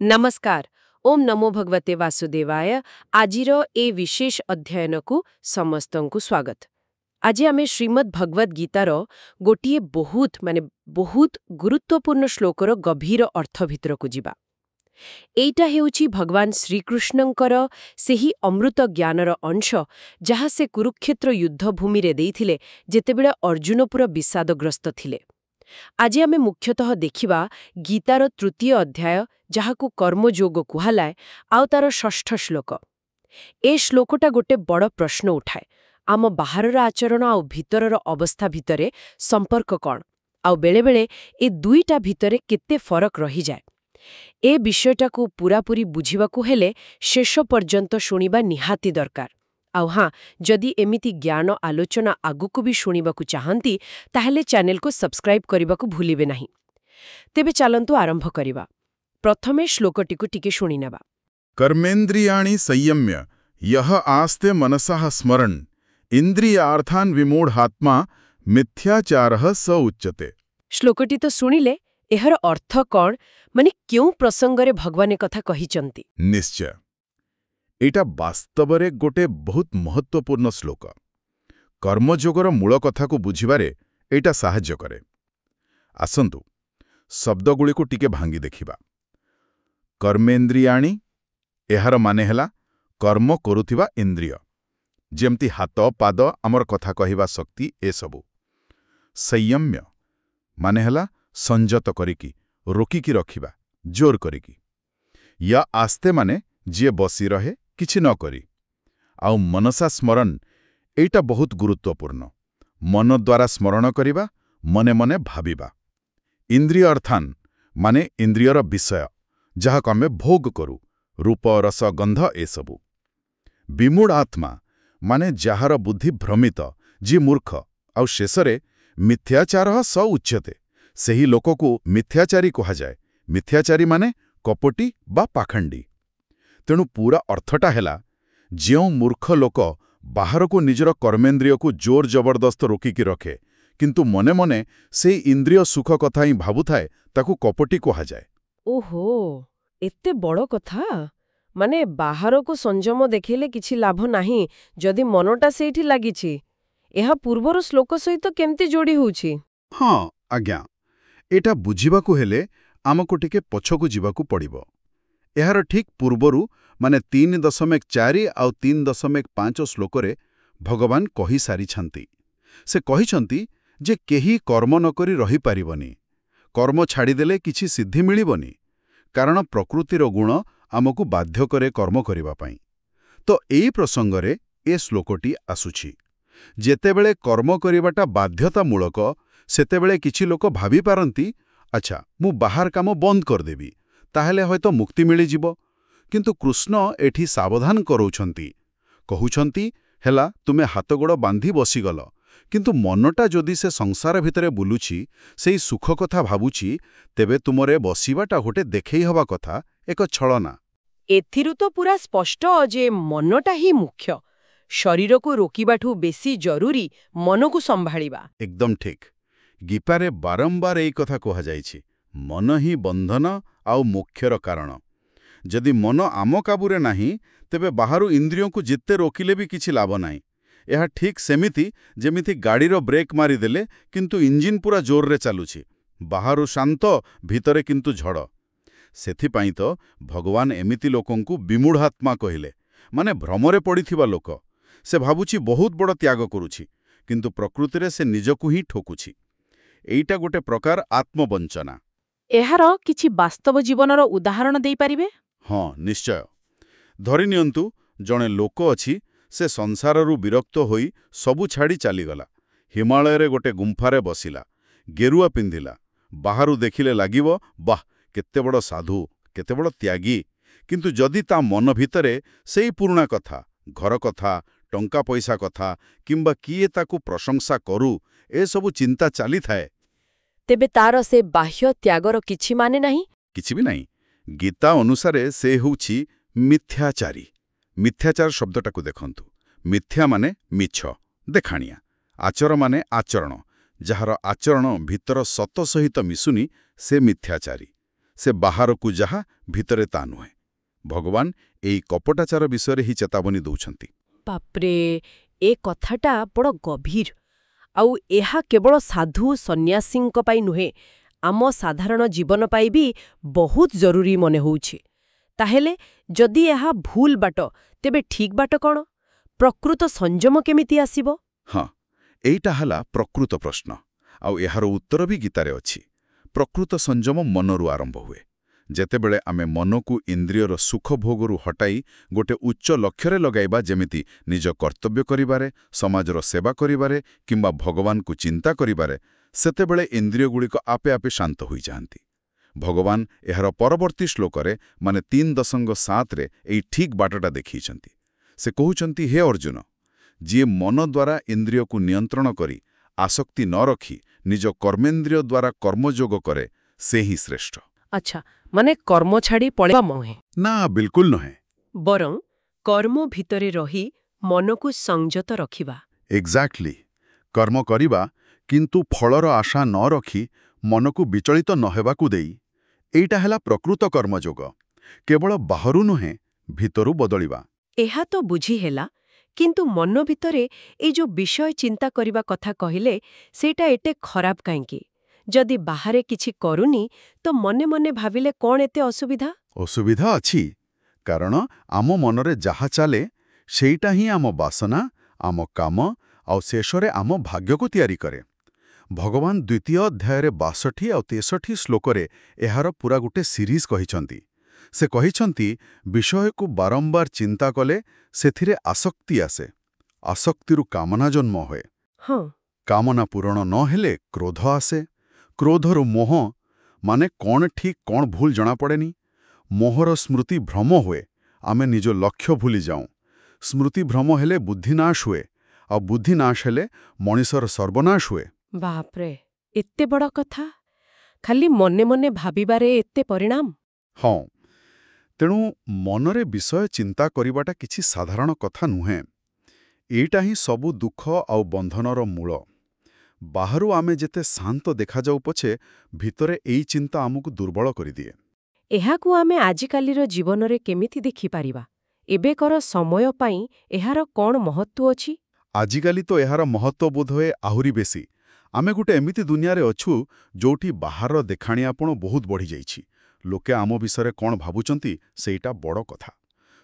नमस्कार। ओम नमो भगवते वासुदेवाय। आजिर ए विशेष अध्ययनकु समस्तंकु स्वागत। आज आमे श्रीमद् भगवद गीतार गोटिए बहुत गुरुत्वपूर्ण श्लोकर गभीर अर्थ भितरकु जिबा। एइटा हेउची भगवान श्रीकृष्णंकर सेही अमृत ज्ञानर अंश जहा से कुरुक्षेत्र युद्ध भूमि रे देइथिले जेतेबेले अर्जुन पुरा विषादग्रस्त थिले। आज आमे मुख्यतः देखिबा गीतार तृतीय अध्याय जहाकु कर्मयोग कुहालाय आउ तार षष्ठ श्लोक। ए श्लोकटा गोटे बड़ प्रश्न उठाए। आम बाहरर आचरण आउ भितरर अवस्था भितरे संपर्क कौन आउ बेले बेले ए दुईटा भितरे केते फरक रही जाए। ए विषयटाकु पूरापूरी बुझिबाकु हेले शेष पर्यंत शुणिबा निहाती दरकार। आउ हाँ, जदि एमिति ज्ञान आलोचना आगुकु भी शुणिबाकु चाहंती ताहेले चैनल को सब्सक्राइब करिबाकु भूलिबे नाही। तेबे चालंतु आरंभ करिबा। प्रथमे श्लोकटिकु टिके शुणिनेबा। कर्मेन्द्रियाणि संयम्य यह आस्ते मनसः स्मरन् इंद्रियार्थान् विमूढात्मा मिथ्याचारः स उच्यते। श्लोकटी तो शुणिले एहर अर्थ कौन, माने क्यों प्रसंगरे भगवान कथा कहिचंती? निश्चय एटा वास्तवरे गोटे बहुत महत्वपूर्ण श्लोक। कर्मयोगर मूल कथाकु बुझिबारे एटा साहाय्य करे। आसंतु शब्दगुड़िकु टिके भांगी देखिबा। कर्मेन्द्रियाणि एहार माने हेला कर्म करुथिबा इंद्रिय, जेमति हाथ पाद आमर कथा कहिबा शक्ति ए सबु। संयम्य माने हेला संयत करिकी रोकिकी रखिबा, जोर करिकी। या आस्ते माने जे बसी रहे किछि न करी। आउ मनसा स्मरण एटा बहुत गुरुत्वपूर्ण। मन द्वारा स्मरण करिबा, मने मने भाबिबा। इंद्रिय अर्थान माने इंद्रियर विषय जहाक आमे भोग करू, रूप रस गंध ए सबु। विमूढ़ आत्मा माने जाहार बुद्धि भ्रमित, जी मूर्ख, आउ शेषरे मिथ्याचारः स उच्यते, सेही लोककु मिथ्याचारी कहा जाए। मिथ्याचारी माने कपटी बा पाखंडी। तेणु पूरा अर्थटा हेला जेउ मूर्ख लोक बाहरकु निजर कर्मेन्द्रियकु जोर जबरदस्त रोकिकी रखे, किंतु मने मने से इंद्रिय सुख कथा ही भाबुथाए, ताकु कपटी कहा जाए। ओहो, एते बड़ कथा। माने बाहरकु संयम देखिले किछि लाभ नाही जदि मनटा सेठी लागिछि। एहा पूर्वर श्लोक सहित केमति जोड़ी होउछि? हाँ आज्ञा, एटा बुझिबाकु हेले आमको टिके पछकु जिबाकु पड़िबो। एहार ठीक पूर्वरु माने 3.4 आउ 3.5 श्लोकरे भगवान कहि सारिछंती। से कहिछंती जे केही कर्म नकरी रही पारिबनी, कर्म छाड़ीदेले किछि सिद्धि मिलिबनी, कारण प्रकृतिर गुण आमको बाध्य करे कर्म करिबा पई। तो एई प्रसंगरे ए श्लोकटी आसुछि। जेतेबेले कर्म करिबाटा बाध्यतामूलक, सेतेबेले किछि लोक भाबी पारंती, अच्छा मु बाहर काम बंद करदेबी, ताहेले हयतो मुक्ति मिलिजिबो। किंतु कृष्ण एठी सावधान करौछंती, कहुछंती हेला तुमे हाथ गोड़ बांधी बसीगल, किंतु मनटा जदि से संसार भितरे बुलुछि, सेई सुख कथा भाबुछि, तेबे तुमरे बसीबाटा गोटे देखै हवा कथा, एक छलना। एथिरु तो पूरा स्पष्ट जे मनटा ही मुख्य। शरीर को रोकिबाठू बेसी जरूरी मनकु संभाळिबा। एकदम ठीक। गीतारे बारंबार एई कथा कहा जाइछि, मन ही बंधन आउ मोक्षर कारण। जदि मन आम काबुरे नाही, तेबे बाहरु इंद्रियों को जिते रोकिले भी किछि लाभ नाही। यह ठीक सेमिति जेमिति गाड़ीर ब्रेक मारिदेले किंतु इंजिन पूरा जोर रे चालुछि, बाहरु शांत, भितरे किंतु झड़। सेथिपाई तो भगवान एमिति लोकंकु विमूढ़ात्मा कहिले, माने भ्रमरे पड़िथिबा लोक। से भाबुछि बहुत बड़ त्याग करुछि, किंतु प्रकृतिरे से निजकु ही ठोकुछि। एइटा गोटे प्रकार आत्मवंचना। एहार किछि वास्तव जीवनर उदाहरण देई पारिबे? हाँ निश्चय। धरि नियंतु जणे लोक अछि, से संसाररू विरक्त होई सबु छाड़ी चलीगला। हिमालय रे गोटे गुंफारे बसिला, गेरुआ पिंधिला। बाहरु देखिले लागिबो बाह केते बड़ साधु, केते बड़ त्यागी। किंतु जदि ता मन भितरे सेई पुरुणा कथा, घर कथा, टंका पैसा कथा, किंबा किए ताकु प्रशंसा करू, ए सबु चिंता चली थाए, तेबे तार से बाह्य त्यागर किछि माने नाही? किछि भी नाही। गीता अनुसारे से होउछि मिथ्याचारी। मिथ्याचार शब्दटाकु देखंतु। मिथ्या माने मिछ, देखाणिया। आचर माने आचरण, ଯାହାର ଆଚରଣ ଭିତର ସତ ସହିତ ମିଶୁନି ସେ ମିଥ୍ୟାଚାରୀ। ସେ ବାହାରକୁ ଯାହା ଭିତରେ ତା ନୁହେଁ। ଭଗବାନ ଏଇ କପଟାଚାର ବିଷୟରେ ହିଁ ଚେତାବନୀ ଦେଉଛନ୍ତି। ବାପ୍ରେ, ଏ କଥାଟା ବଡ଼ ଗଭୀର। ଆଉ ଏହା କେବଳ ସାଧୁ ସନ୍ନ୍ୟାସୀଙ୍କ ପାଇଁ ନୁହେଁ, ଆମ ସାଧାରଣ ଜୀବନ ପାଇଁ ବି ବହୁତ ଜରୁରୀ ମନେ ହେଉଛି। ତାହେଲେ ଯଦି ଏହା ଭୁଲ ବାଟ, ତେବେ ଠିକ୍ ବାଟ କ'ଣ? ପ୍ରକୃତ ସଂଯମ କେମିତି ଆସିବ? ହଁ, ଏଇଟା ହେଲା ପ୍ରକୃତ ପ୍ରଶ୍ନ। ଆଉ ଏହାର ଉତ୍ତର ବି ଗୀତାରେ ଅଛି। ପ୍ରକୃତ ସଂଯମ ମନରୁ ଆରମ୍ଭ ହୁଏ। ଯେତେବେଳେ ଆମେ ମନକୁ ଇନ୍ଦ୍ରିୟର ସୁଖଭୋଗରୁ ହଟାଇ ଗୋଟେ ଉଚ୍ଚ ଲକ୍ଷ୍ୟରେ ଲଗାଇବା, ଯେମିତି ନିଜ କର୍ତ୍ତବ୍ୟ କରିବାରେ, ସମାଜର ସେବା କରିବାରେ କିମ୍ବା ଭଗବାନଙ୍କୁ ଚିନ୍ତା କରିବାରେ, ସେତେବେଳେ ଇନ୍ଦ୍ରିୟଗୁଡ଼ିକ ଆପେ ଆପେ ଶାନ୍ତ ହୋଇଯାଆନ୍ତି। ଭଗବାନ ଏହାର ପରବର୍ତ୍ତୀ ଶ୍ଲୋକରେ ମାନେ 3.7ରେ ଏଇ ଠିକ୍ ବାଟଟା ଦେଖେଇଛନ୍ତି। ସେ କହୁଛନ୍ତି, ହେ ଅର୍ଜୁନ, ଯିଏ ମନ ଦ୍ୱାରା ଇନ୍ଦ୍ରିୟକୁ ନିୟନ୍ତ୍ରଣ କରି ଆସକ୍ତି ନ ରଖି ନିଜ କର୍ମେନ୍ଦ୍ରିୟ ଦ୍ୱାରା କର୍ମଯୋଗ କରେ, ସେ ହିଁ ଶ୍ରେଷ୍ଠ। ଆଚ୍ଛା, ମାନେ କର୍ମ ଛାଡ଼ି ପଳେଇବା ନୁହେଁ, ନା, ବିଲକୁଲ ନୁହେଁ। ବରଂ କର୍ମ ଭିତରେ ରହି ମନକୁ ସଂଯତ ରଖିବା। ଏକ୍ଜାକ୍ଟଲି। କର୍ମ କରିବା, କିନ୍ତୁ ଫଳର ଆଶା ନ ରଖି ମନକୁ ବିଚଳିତ ନ ହେବାକୁ ଦେଇ, ଏଇଟା ହେଲା ପ୍ରକୃତ କର୍ମଯୋଗ। କେବଳ ବାହାରୁ ନୁହେଁ, ଭିତରୁ ବଦଳିବା। ଏହା ତ ବୁଝି ହେଲା, କିନ୍ତୁ ମନ ଭିତରେ ଏଇ ଯୋଉ ବିଷୟ ଚିନ୍ତା କରିବା କଥା କହିଲେ, ସେଇଟା ଏତେ ଖରାପ କାହିଁକି? ଯଦି ବାହାରେ କିଛି କରୁନି, ତ ମନେ ମନେ ଭାବିଲେ କ'ଣ ଏତେ ଅସୁବିଧା? ଅସୁବିଧା ଅଛି, କାରଣ ଆମ ମନରେ ଯାହା ଚାଲେ, ସେଇଟା ହିଁ ଆମ ବାସନା, ଆମ କାମ ଆଉ ଶେଷରେ ଆମ ଭାଗ୍ୟକୁ ତିଆରି କରେ। ଭଗବାନ ଦ୍ୱିତୀୟ ଅଧ୍ୟାୟରେ 62 ଆଉ 63 ଶ୍ଲୋକରେ ଏହାର ପୁରା ଗୋଟେ ସିରିଜ୍ କହିଛନ୍ତି। ସେ କହିଛନ୍ତି, ବିଷୟକୁ ବାରମ୍ବାର ଚିନ୍ତା କଲେ ସେଥିରେ ଆସକ୍ତି ଆସେ। ଆସକ୍ତିରୁ କାମନା ଜନ୍ମ ହୁଏ। ହଁ, କାମନା ପୂରଣ ନ ହେଲେ କ୍ରୋଧ ଆସେ। କ୍ରୋଧରୁ ମୋହ, ମାନେ କ'ଣ ଠିକ୍ କ'ଣ ଭୁଲ ଜଣାପଡ଼େନି। ମୋହର ସ୍ମୃତି ଭ୍ରମ ହୁଏ, ଆମେ ନିଜ ଲକ୍ଷ୍ୟ ଭୁଲି ଯାଉଁ। ସ୍ମୃତି ଭ୍ରମ ହେଲେ ବୁଦ୍ଧିନାଶ ହୁଏ, ଆଉ ବୁଦ୍ଧିନାଶ ହେଲେ ମଣିଷର ସର୍ବନାଶ ହୁଏ। ବାପ୍ରେ, ଏତେ ବଡ଼ କଥା! ଖାଲି ମନେ ମନେ ଭାବିବାରେ ଏତେ ପରିଣାମ? ହଁ, ତେଣୁ ମନରେ ବିଷୟ ଚିନ୍ତା କରିବାଟା କିଛି ସାଧାରଣ କଥା ନୁହେଁ। ଏଇଟା ହିଁ ସବୁ ଦୁଃଖ ଆଉ ବନ୍ଧନର ମୂଳ। ବାହାରୁ ଆମେ ଯେତେ ଶାନ୍ତ ଦେଖାଯାଉ ପଛେ, ଭିତରେ ଏଇ ଚିନ୍ତା ଆମକୁ ଦୁର୍ବଳ କରିଦିଏ। ଏହାକୁ ଆମେ ଆଜିକାଲିର ଜୀବନରେ କେମିତି ଦେଖିପାରିବା? ଏବେକର ସମୟ ପାଇଁ ଏହାର କ'ଣ ମହତ୍ତ୍ୱ ଅଛି? ଆଜିକାଲି ତ ଏହାର ମହତ୍ତ୍ୱ ବୋଧହୁଏ ଆହୁରି ବେଶୀ। ଆମେ ଗୋଟେ ଏମିତି ଦୁନିଆରେ ଅଛୁ, ଯୋଉଠି ବାହାର ଦେଖାଣିଆପଣ ବହୁତ ବଢ଼ିଯାଇଛି। ଲୋକେ ଆମ ବିଷୟରେ କ'ଣ ଭାବୁଛନ୍ତି, ସେଇଟା ବଡ଼ କଥା।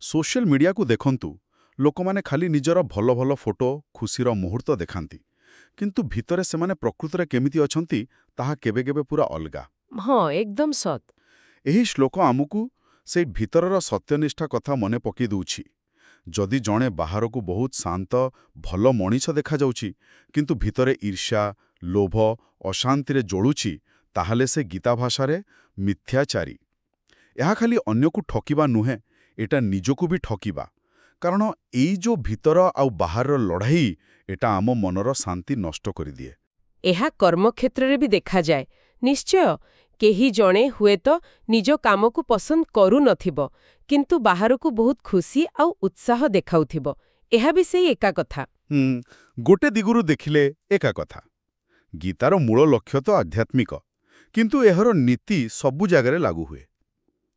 ସୋସିଆଲ ମିଡ଼ିଆକୁ ଦେଖନ୍ତୁ, ଲୋକମାନେ ଖାଲି ନିଜର ଭଲ ଭଲ ଫଟୋ, ଖୁସିର ମୁହୂର୍ତ୍ତ ଦେଖାନ୍ତି। କିନ୍ତୁ ଭିତରେ ସେମାନେ ପ୍ରକୃତରେ କେମିତି ଅଛନ୍ତି, ତାହା କେବେ କେବେ ପୁରା ଅଲଗା। ହଁ, ଏକଦମ ସତ୍। ଏହି ଶ୍ଲୋକ ଆମକୁ ସେଇ ଭିତରର ସତ୍ୟନିଷ୍ଠା କଥା ମନେ ପକାଇ ଦେଉଛି। ଯଦି ଜଣେ ବାହାରକୁ ବହୁତ ଶାନ୍ତ, ଭଲ ମଣିଷ ଦେଖାଯାଉଛି, କିନ୍ତୁ ଭିତରେ ଈର୍ଷ୍ୟା, ଲୋଭ, ଅଶାନ୍ତିରେ ଜଳୁଛି, ତାହେଲେ ସେ ଗୀତା ଭାଷାରେ ମିଥ୍ୟାଚାରୀ। ଏହା ଖାଲି ଅନ୍ୟକୁ ଠକିବା ନୁହେଁ, ଏଟା ନିଜକୁ ବି ଠକିବା। କାରଣ ଏଇ ଯୋଉ ଭିତର ଆଉ ବାହାରର ଲଢ଼ାଇ, ଏଟା ଆମ ମନର ଶାନ୍ତି ନଷ୍ଟ କରିଦିଏ। ଏହା କର୍ମକ୍ଷେତ୍ରରେ ବି ଦେଖାଯାଏ। ନିଶ୍ଚୟ, କେହି ଜଣେ ହୁଏତ ନିଜ କାମକୁ ପସନ୍ଦ କରୁନଥିବ, କିନ୍ତୁ ବାହାରକୁ ବହୁତ ଖୁସି ଆଉ ଉତ୍ସାହ ଦେଖାଉଥିବ। ଏହା ବି ସେଇ ଏକା କଥା। ଗୋଟେ ଦିଗରୁ ଦେଖିଲେ ଏକା କଥା। ଗୀତାର ମୂଳ ଲକ୍ଷ୍ୟ ତ ଆଧ୍ୟାତ୍ମିକ, କିନ୍ତୁ ଏହାର ନୀତି ସବୁ ଜାଗାରେ ଲାଗୁ ହୁଏ।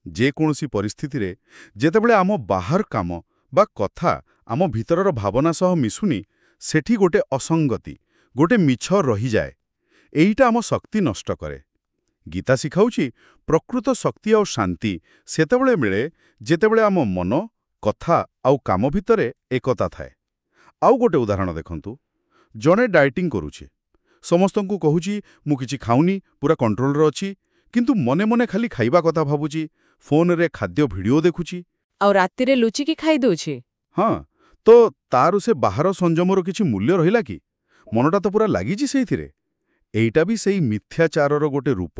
ଯେକୌଣସି ପରିସ୍ଥିତିରେ ଯେତେବେଳେ ଆମ ବାହାର କାମ ବା କଥା ଆମ ଭିତରର ଭାବନା ସହ ମିଶୁନି, ସେଠି ଗୋଟେ ଅସଙ୍ଗତି, ଗୋଟେ ମିଛ ରହିଯାଏ। ଏଇଟା ଆମ ଶକ୍ତି ନଷ୍ଟ କରେ। ଗୀତା ଶିଖାଉଛି, ପ୍ରକୃତ ଶକ୍ତି ଆଉ ଶାନ୍ତି ସେତେବେଳେ ମିଳେ ଯେତେବେଳେ ଆମ ମନ, କଥା ଆଉ କାମ ଭିତରେ ଏକତା ଥାଏ। ଆଉ ଗୋଟେ ଉଦାହରଣ ଦେଖନ୍ତୁ। ଜଣେ ଡାଏଟିଂ କରୁଛି, ସମସ୍ତଙ୍କୁ କହୁଛି, ମୁଁ କିଛି ଖାଉନି, ପୁରା କଣ୍ଟ୍ରୋଲରେ ଅଛି, କିନ୍ତୁ ମନେ ମନେ ଖାଲି ଖାଇବା କଥା ଭାବୁଛି, ଫୋନରେ ଖାଦ୍ୟ ଭିଡ଼ିଓ ଦେଖୁଛି। ଆଉ ରାତିରେ ଲୁଚିକି ଖାଇଦେଉଛି। ହଁ, ତ ତାର ସେ ବାହାର ସଂଯମର କିଛି ମୂଲ୍ୟ ରହିଲା କି? ମନଟା ତ ପୁରା ଲାଗିଛି ସେଇଥିରେ। ଏଇଟା ବି ସେଇ ମିଥ୍ୟାଚାରର ଗୋଟେ ରୂପ।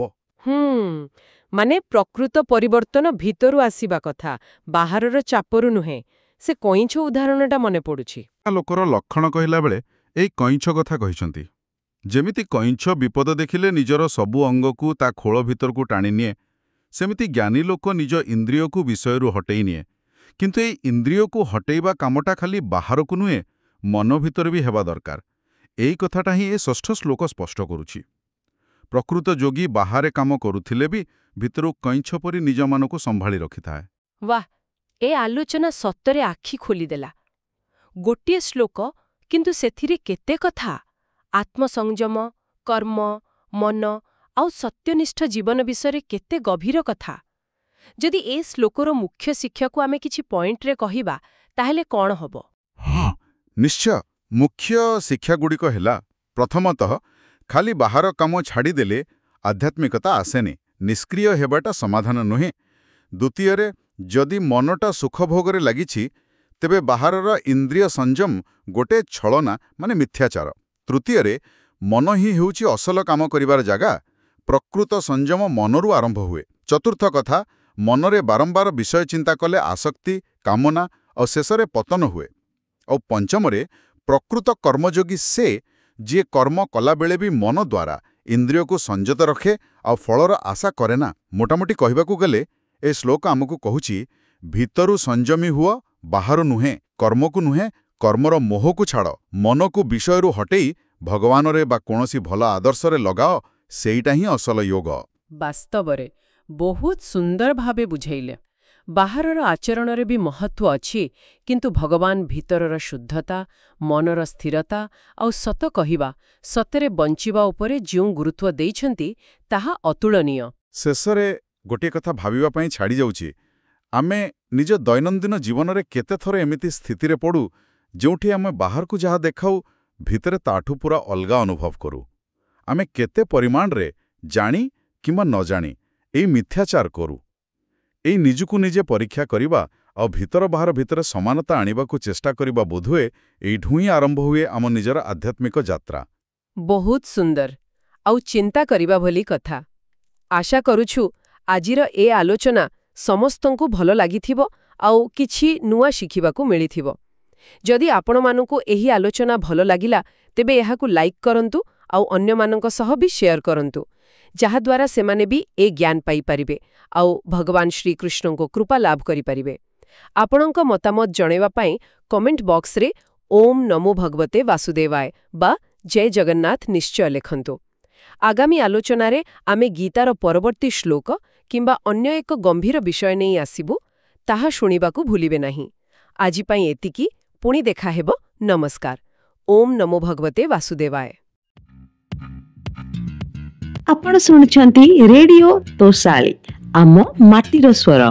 ମାନେ ପ୍ରକୃତ ପରିବର୍ତ୍ତନ ଭିତରୁ ଆସିବା କଥା, ବାହାରର ଚାପରୁ ନୁହେଁ। ସେ କଇଁଛ ଉଦାହରଣଟା ମନେ ପଡୁଛି। ଲୋକର ଲକ୍ଷଣ କହିଲା ବେଳେ ଏଇ କଇଁଛ କଥା କହିଛନ୍ତି। ଯେମିତି କଇଁଛ ବିପଦ ଦେଖିଲେ ନିଜର ସବୁ ଅଙ୍ଗକୁ ତା ଖୋଳ ଭିତରକୁ ଟାଣିନିଏ, ସେମିତି ଜ୍ଞାନୀ ଲୋକ ନିଜ ଇନ୍ଦ୍ରିୟକୁ ବିଷୟରୁ ହଟେଇ ନିଏ। କିନ୍ତୁ ଏଇ ଇନ୍ଦ୍ରିୟକୁ ହଟେଇବା କାମଟା ଖାଲି ବାହାରକୁ ନୁହେଁ, ମନ ଭିତରେ ବି ହେବା ଦରକାର। ଏଇ କଥାଟା ହିଁ ଏ 6ଠ ଶ୍ଲୋକ ସ୍ପଷ୍ଟ କରୁଛି। ପ୍ରକୃତ ଯୋଗୀ ବାହାରେ କାମ କରୁଥିଲେ ବି ଭିତରୁ କଇଁଛ ପରି ନିଜମାନଙ୍କୁ ସମ୍ଭାଳି ରଖିଥାଏ। ବାଃ, ଏ ଆଲୋଚନା ସତରେ ଆଖି ଖୋଲିଦେଲା। ଗୋଟିଏ ଶ୍ଲୋକ, କିନ୍ତୁ ସେଥିରେ କେତେ କଥା! ଆତ୍ମସଂଯମ, କର୍ମ, ମନ ଆଉ ସତ୍ୟନିଷ୍ଠ ଜୀବନ ବିଷୟରେ କେତେ ଗଭୀର କଥା। ଯଦି ଏ ଶ୍ଲୋକର ମୁଖ୍ୟ ଶିକ୍ଷାକୁ ଆମେ କିଛି ପଏଣ୍ଟରେ କହିବା, ତାହେଲେ କ'ଣ ହବ? ହଁ, ନିଶ୍ଚୟ। ମୁଖ୍ୟ ଶିକ୍ଷାଗୁଡ଼ିକ ହେଲା, ପ୍ରଥମତଃ, ଖାଲି ବାହାର କାମ ଛାଡ଼ିଦେଲେ ଆଧ୍ୟାତ୍ମିକତା ଆସେନି। ନିଷ୍କ୍ରିୟ ହେବାଟା ସମାଧାନ ନୁହେଁ। ଦ୍ୱିତୀୟରେ, ଯଦି ମନଟା ସୁଖଭୋଗରେ ଲାଗିଛି, ତେବେ ବାହାରର ଇନ୍ଦ୍ରିୟ ସଂଯମ ଗୋଟେ ଛଳନା ମାନେ ମିଥ୍ୟାଚାର। ତୃତୀୟରେ, ମନ ହିଁ ହେଉଛି ଅସଲ କାମ କରିବାର ଜାଗା। ପ୍ରକୃତ ସଂଯମ ମନରୁ ଆରମ୍ଭ ହୁଏ। ଚତୁର୍ଥ କଥା, ମନରେ ବାରମ୍ବାର ବିଷୟ ଚିନ୍ତା କଲେ ଆସକ୍ତି, କାମନା ଆଉ ଶେଷରେ ପତନ ହୁଏ। ଆଉ ପଞ୍ଚମରେ, ପ୍ରକୃତ କର୍ମଯୋଗୀ ସେ ଯିଏ କର୍ମ କଲାବେଳେ ବି ମନ ଦ୍ୱାରା ଇନ୍ଦ୍ରିୟକୁ ସଂଯତ ରଖେ ଆଉ ଫଳର ଆଶା କରେନା। ମୋଟାମୋଟି କହିବାକୁ ଗଲେ ଏ ଶ୍ଲୋକ ଆମକୁ କହୁଛି, ଭିତରୁ ସଂଯମୀ ହୁଅ, ବାହାରୁ ନୁହେଁ। କର୍ମକୁ ନୁହେଁ, କର୍ମର ମୋହକୁ ଛାଡ଼। ମନକୁ ବିଷୟରୁ ହଟେଇ ଭଗବାନରେ ବା କୌଣସି ଭଲ ଆଦର୍ଶରେ ଲଗାଅ। ସେଇଟା ହିଁ ଅସଲ ଯୋଗ। ବାସ୍ତବରେ ବହୁତ ସୁନ୍ଦର ଭାବେ ବୁଝେଇଲେ। ବାହାରର ଆଚରଣରେ ବି ମହତ୍ତ୍ୱ ଅଛି, କିନ୍ତୁ ଭଗବାନ ଭିତରର ଶୁଦ୍ଧତା, ମନର ସ୍ଥିରତା ଆଉ ସତ କହିବା, ସତରେ ବଞ୍ଚିବା ଉପରେ ଯେଉଁ ଗୁରୁତ୍ୱ ଦେଇଛନ୍ତି, ତାହା ଅତୁଳନୀୟ। ଶେଷରେ ଗୋଟିଏ କଥା ଭାବିବା ପାଇଁ ଛାଡ଼ିଯାଉଛି, ଆମେ ନିଜ ଦୈନନ୍ଦିନ ଜୀବନରେ କେତେଥର ଏମିତି ସ୍ଥିତିରେ ପଡ଼ୁ ଯେଉଁଠି ଆମେ ବାହାରକୁ ଯାହା ଦେଖାଉ, ଭିତରେ ତାଠୁ ପୁରା ଅଲଗା ଅନୁଭବ କରୁ। ଆମେ କେତେ ପରିମାଣରେ ଜାଣି କିମ୍ବା ନ ଜାଣି ଏଇ ମିଥ୍ୟାଚାର କରୁ। ଏଇ ନିଜକୁ ନିଜେ ପରୀକ୍ଷା କରିବା ଆଉ ଭିତର ବାହାର ଭିତରେ ସମାନତା ଆଣିବାକୁ ଚେଷ୍ଟା କରିବା ବୋଧହୁଏ ଏଇଠୁ ହିଁ ଆରମ୍ଭ ହୁଏ ଆମ ନିଜର ଆଧ୍ୟାତ୍ମିକ ଯାତ୍ରା। ବହୁତ ସୁନ୍ଦର ଆଉ ଚିନ୍ତା କରିବା ଭଳି କଥା। ଆଶା କରୁଛୁ ଆଜିର ଏ ଆଲୋଚନା ସମସ୍ତଙ୍କୁ ଭଲ ଲାଗିଥିବ ଆଉ କିଛି ନୂଆ ଶିଖିବାକୁ ମିଳିଥିବ। ଯଦି ଆପଣମାନଙ୍କୁ ଏହି ଆଲୋଚନା ଭଲ ଲାଗିଲା, ତେବେ ଏହାକୁ ଲାଇକ୍ କରନ୍ତୁ ଆଉ ଅନ୍ୟମାନଙ୍କ ସହ ବି ସେୟାର କରନ୍ତୁ, ଯାହାଦ୍ୱାରା ସେମାନେ ବି ଏ ଜ୍ଞାନ ପାଇପାରିବେ ଆଉ ଭଗବାନ ଶ୍ରୀକୃଷ୍ଣଙ୍କ କୃପା ଲାଭ କରିପାରିବେ। ଆପଣଙ୍କ ମତାମତ ଜଣାଇବା ପାଇଁ କମେଣ୍ଟ ବକ୍ସରେ ଓମ୍ ନମୋ ଭଗବତେ ବାସୁଦେବାୟ ବା ଜୟ ଜଗନ୍ନାଥ ନିଶ୍ଚୟ ଲେଖନ୍ତୁ। ଆଗାମୀ ଆଲୋଚନାରେ ଆମେ ଗୀତାର ପରବର୍ତ୍ତୀ ଶ୍ଲୋକ କିମ୍ବା ଅନ୍ୟ ଏକ ଗମ୍ଭୀର ବିଷୟ ନେଇ ଆସିବୁ, ତାହା ଶୁଣିବାକୁ ଭୁଲିବେ ନାହିଁ। ଆଜି ପାଇଁ ଏତିକି। ପୁଣି ଦେଖାହେବ। ନମସ୍କାର। ଓମ୍ ନମୋ ଭଗବତେ ବାସୁଦେବାୟ। ଆପଣ ଶୁଣୁଛନ୍ତି ରେଡିଓ ତୋଷାଳୀ, ଆମ ମାଟିର ସ୍ୱର।